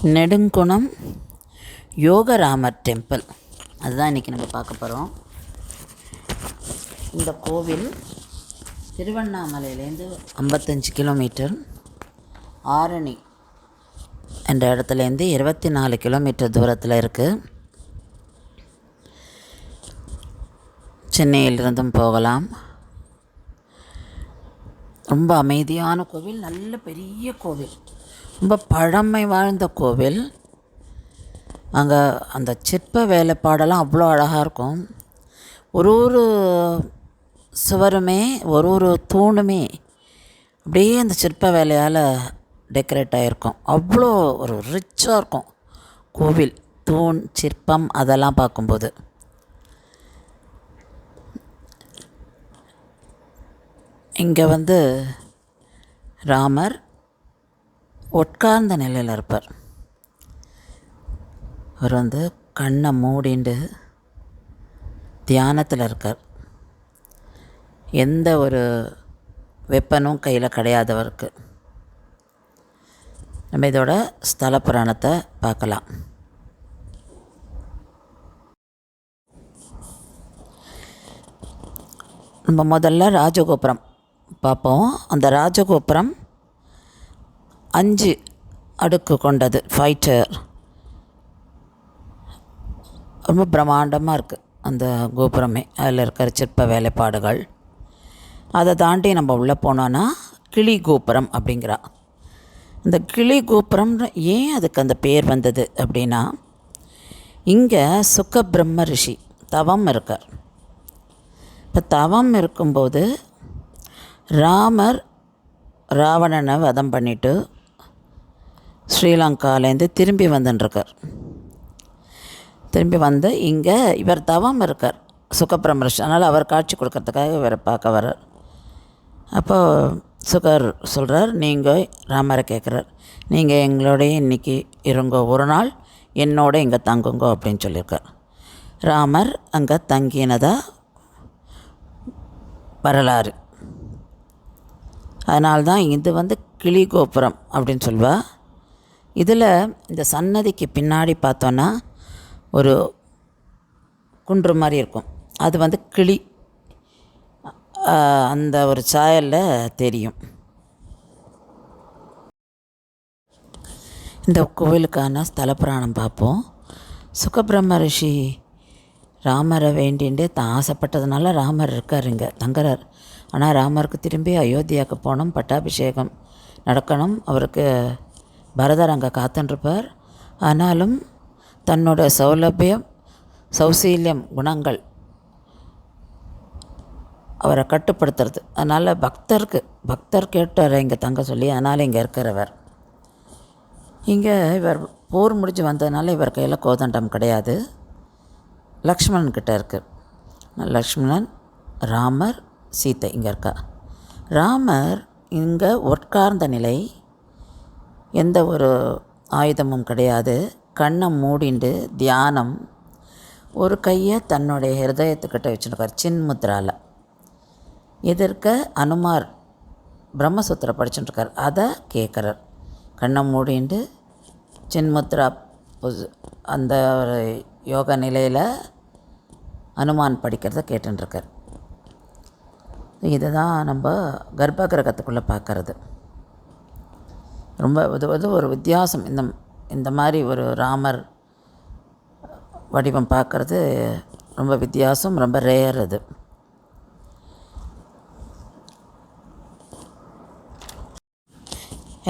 Nedungunam யோகராமர் temple அதுதான் இன்றைக்கி நம்ம பார்க்க போகிறோம். இந்த கோவில் திருவண்ணாமலையிலேருந்து 55 கிலோமீட்டர், ஆரணி என்ற இடத்துலேருந்து 24 கிலோமீட்டர் தூரத்தில் இருக்குது. சென்னையிலிருந்தும் போகலாம். ரொம்ப அமைதியான கோவில், நல்ல பெரிய கோவில், ரொம்ப பழமை வாழ்ந்த கோவில். அங்கே அந்த சிற்ப வேலைப்பாடெல்லாம் அவ்வளோ அழகாக இருக்கும். ஒரு ஒரு சுவருமே ஒரு தூணுமே அப்படியே அந்த சிற்ப வேலையால் டெக்கரேட் ஆகிருக்கும். அவ்வளோ ஒரு ரிச்சாக இருக்கும் கோவில். தூண் சிற்பம் அதெல்லாம் பார்க்கும்போது இங்கே ராமர் உட்கார்ந்த நிலையில் இருப்பார். அவர் கண்ணை மூடிண்டு தியானத்தில் இருக்கார். எந்த ஒரு வெப்பனும் கையில் கிடையாதவருக்கு. நம்ம இதோட ஸ்தல புராணத்தை பார்க்கலாம். நம்ம முதல்ல ராஜகோபுரம் பார்ப்போம். அந்த ராஜகோபுரம் 5 அடுக்கு கொண்டது. ஃபைட்டர் ரொம்ப பிரம்மாண்டமாக இருக்குது அந்த கோபுரமே. அதில் இருக்கிற சிற்ப வேலைப்பாடுகள். அதை தாண்டி நம்ம உள்ளே போனோன்னா கிளி கோபுரம் அப்படிங்கிறா. இந்த கிளி கோபுரம் ஏன் அதுக்கு அந்த பேர் வந்தது அப்படின்னா, இங்கே சுகபிரம்ம ரிஷி தவம் இருக்கார். இப்போ தவம் இருக்கும்போது ராமர் ராவணனை வதம் பண்ணிவிட்டு ஸ்ரீலங்காலேருந்து திரும்பி வந்துட்டுருக்கார். திரும்பி இங்கே இவர் தவம் இருக்கார் சுகபிரம்மரிஷி. அதனால் அவர் காட்சி கொடுக்கறதுக்காக இவரை பார்க்க வர்றார். அப்போ சுகர் சொல்கிறார், நீங்கள் ராமரை கேட்குறார், நீங்கள் எங்களோடைய இன்றைக்கி இருங்கோ, ஒரு நாள் என்னோட இங்கே தங்குங்கோ அப்படின்னு சொல்லியிருக்கார். ராமர் அங்கே தங்கினதாக வரலாறு. அதனால்தான் இது கிளி கோபுரம் அப்படின்னு சொல்லுவாள். இதில் இந்த சன்னதிக்கு பின்னாடி பார்த்தோன்னா ஒரு குன்று மாதிரி இருக்கும். அது கிளி அந்த ஒரு சாயலில் தெரியும். இந்த கோவிலுக்கான ஸ்தல புராணம் பார்ப்போம். சுகபிரம்ம ரிஷி ராமரை வேண்டின்ட்டு தான் ஆசைப்பட்டதுனால ராமர் இருக்கார், இங்கே தங்குறார். ஆனால் ராமருக்கு திரும்பி அயோத்தியாவுக்கு போகணும், பட்டாபிஷேகம் நடக்கணும். அவருக்கு பரதர் அங்கே காத்துருப்பார். ஆனாலும் தன்னோட சௌசீல்யம் குணங்கள் அவரை கட்டுப்படுத்துறது. அதனால் பக்தர் கேட்டார் இங்கே தங்க சொல்லி. அதனால் இங்கே இருக்கிறவர். இங்கே இவர் போர் முடிஞ்சு வந்ததுனால இவர் கையில் கோதண்டம் கிடையாது. லக்ஷ்மணன்கிட்ட இருக்குது. லக்ஷ்மணன், ராமர், சீத்தை இங்கே இருக்கா. ராமர் இங்கே உட்கார்ந்த நிலை, எந்த ஒரு ஆயுதமும் கிடையாது, கண்ணை மூடிண்டு தியானம். ஒரு கையை தன்னுடைய ஹிருதயத்துக்கிட்ட வச்சுருக்கார் சின்முத்ராவில். எதிர்க்க அனுமார் பிரம்மசூத்திர படிச்சுட்டுருக்கார். அதை கேட்குறார். கண்ணை மூடிண்டு சின்முத்ரா அந்த ஒரு யோக நிலையில் அனுமான் படிக்கிறத கேட்டுருக்கார். இதுதான் நம்ம கர்ப்ப கிரகத்துக்குள்ளே பார்க்குறது. ரொம்ப இது ஒரு வித்தியாசம். இந்த மாதிரி ஒரு ராமர் வடிவம் பார்க்குறது ரொம்ப வித்தியாசம், ரொம்ப ரேர். அது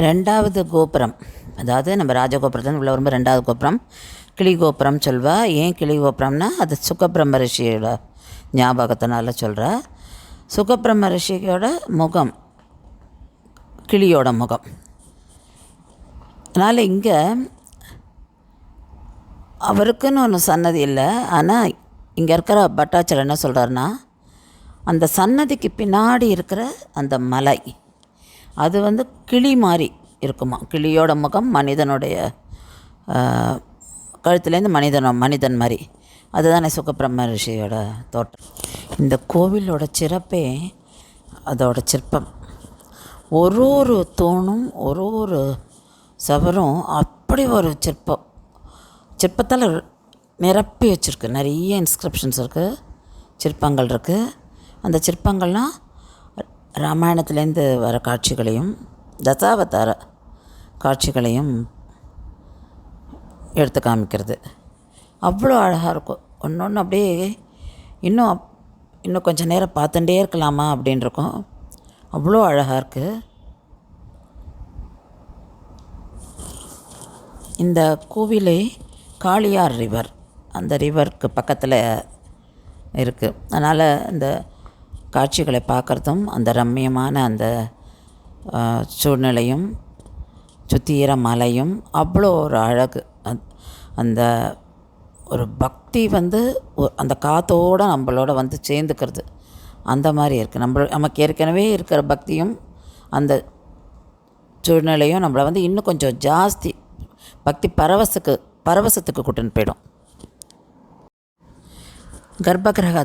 ரெண்டாவது கோபுரம், அதாவது நம்ம ராஜகோபுரத்தில் உள்ள ரொம்ப ரெண்டாவது கோபுரம் கிளி கோபுரம் சொல்வா. ஏன் கிளி கோபுரம்னா அது சுகபிரம்ம ரிஷியோட ஞாபகத்தினால சொல்கிறா. சுகபிரம்ம ரிஷியோட முகம் கிளியோட முகம். அதனால் இங்கே அவருக்குன்னு ஒன்று சன்னதி இல்லை. ஆனால் இங்கே இருக்கிற பட்டாச்சர் என்ன சொல்கிறாருன்னா, அந்த சன்னதிக்கு பின்னாடி இருக்கிற அந்த மலை அது கிளி மாதிரி இருக்குமா. கிளியோட முகம் மனிதனுடைய கழுத்துலேருந்து மனிதன் மாதிரி. அதுதானே சுகபிரம்ம ரிஷியோட தோட்டம். இந்த கோவிலோட சிறப்பே அதோட சிற்பம். ஒரு தூணும் ஒரு சவரும் அப்படி ஒரு சிற்பத்தால் நிரப்பி வச்சுருக்கு. நிறைய இன்ஸ்கிரிப்ஷன்ஸ் இருக்குது, சிற்பங்கள் இருக்குது. அந்த சிற்பங்கள்லாம் ராமாயணத்துலேருந்து வர காட்சிகளையும் தசாவதார காட்சிகளையும் எடுத்து காமிக்கிறது. அவ்வளோ அழகாக இருக்கும். ஒன்று ஒன்று அப்படியே இன்னும் கொஞ்சம் நேரம் பார்த்துட்டே இருக்கலாமா அப்படின்னு இருக்கும். அவ்வளோ அழகாக இருக்குது. இந்த கோவிலே காளியார் ரிவர், அந்த ரிவருக்கு பக்கத்தில் இருக்குது. அதனால் இந்த காட்சிகளை பார்க்குறதும் அந்த ரம்மியமான அந்த சூழ்நிலையும் சுத்தீர மலையும் அவ்வளோ ஒரு அழகு. அந்த ஒரு பக்தி அந்த காற்றோடு நம்மளோட சேர்ந்துக்கிறது அந்த மாதிரி இருக்குது. நமக்கு ஏற்கனவே இருக்கிற பக்தியும் அந்த சூழ்நிலையும் நம்மளை இன்னும் கொஞ்சம் ஜாஸ்தி பக்தி பரவசத்துக்கு கூட்டின்னு போயிடும். கர்ப்பகிரக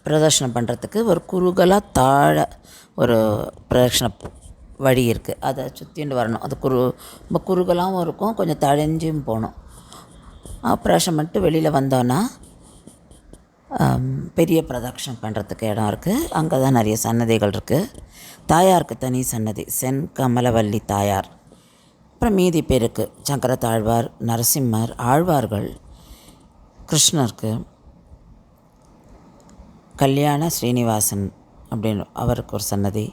பிரதர்ஷனம் பண்ணுறதுக்கு ஒரு குறுகலாக தாழ ஒரு பிரதர்ஷன வழி இருக்குது. அதை சுற்றிட்டு வரணும். அது ரொம்ப குறுகலாகவும் இருக்கும், கொஞ்சம் தழைஞ்சும் போகணும். ஆப்ரேஷன் பண்ணிட்டு வெளியில் வந்தோன்னா பெரிய பிரதட்சணம் பண்ணுறதுக்கு இடம் இருக்குது. அங்கே தான் நிறைய சன்னதிகள் இருக்குது. தாயாருக்கு தனி சன்னதி, சென் கமலவல்லி தாயார். அப்புறம் மீதி பேருக்கு சங்கரத்தாழ்வார், நரசிம்மர், ஆழ்வார்கள், கிருஷ்ணருக்கு, கல்யாண ஸ்ரீனிவாசன் அப்படின்னு அவருக்கு ஒரு சன்னதி.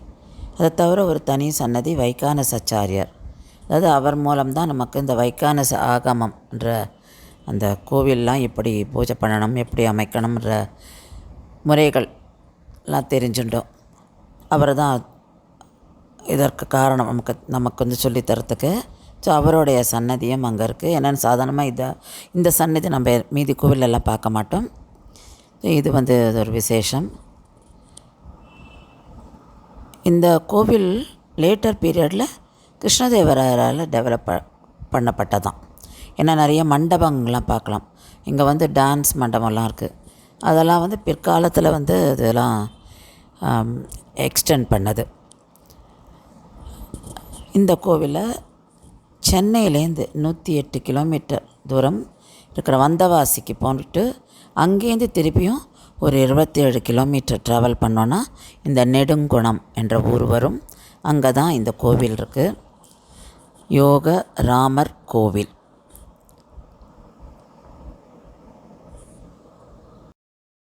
அதை தவிர ஒரு தனி சன்னதி வைகானச ஆச்சாரியார். அதாவது அவர் மூலம்தான் நமக்கு இந்த வைகானச ஆகமம்ன்ற அந்த கோவிலெலாம் எப்படி பூஜை பண்ணணும், எப்படி அமைக்கணுன்ற முறைகள்லாம் தெரிஞ்சுட்டோம். அவர் தான் இதற்கு காரணம் நமக்கு சொல்லித்தரத்துக்கு. ஸோ அவருடைய சன்னதியும் அங்கே இருக்குது. என்னென்னு சாதாரணமாக இந்த சன்னதி நம்ம மீதி கோவிலெல்லாம் பார்க்க மாட்டோம். இது ஒரு விசேஷம். இந்த கோவில் லேட்டர் பீரியடில் கிருஷ்ணதேவராயரால் டெவலப் பண்ணப்பட்டதான். ஏன்னா நிறைய மண்டபங்கள்லாம் பார்க்கலாம். இங்கே டான்ஸ் மண்டபம்லாம் இருக்குது. அதெல்லாம் பிற்காலத்தில் இதெல்லாம் எக்ஸ்டெண்ட் பண்ணது. இந்த கோவிலை சென்னையிலேருந்து 108 கிலோமீட்டர் தூரம் இருக்கிற வந்தவாசிக்கு போயிட்டு அங்கேருந்து திருப்பியும் ஒரு 27 கிலோமீட்டர் ட்ராவல் பண்ணோன்னா இந்த நெடுங்குணம் என்ற ஊர் வரும். அங்கே தான் இந்த கோவில் இருக்குது. யோக ராமர் கோவில்.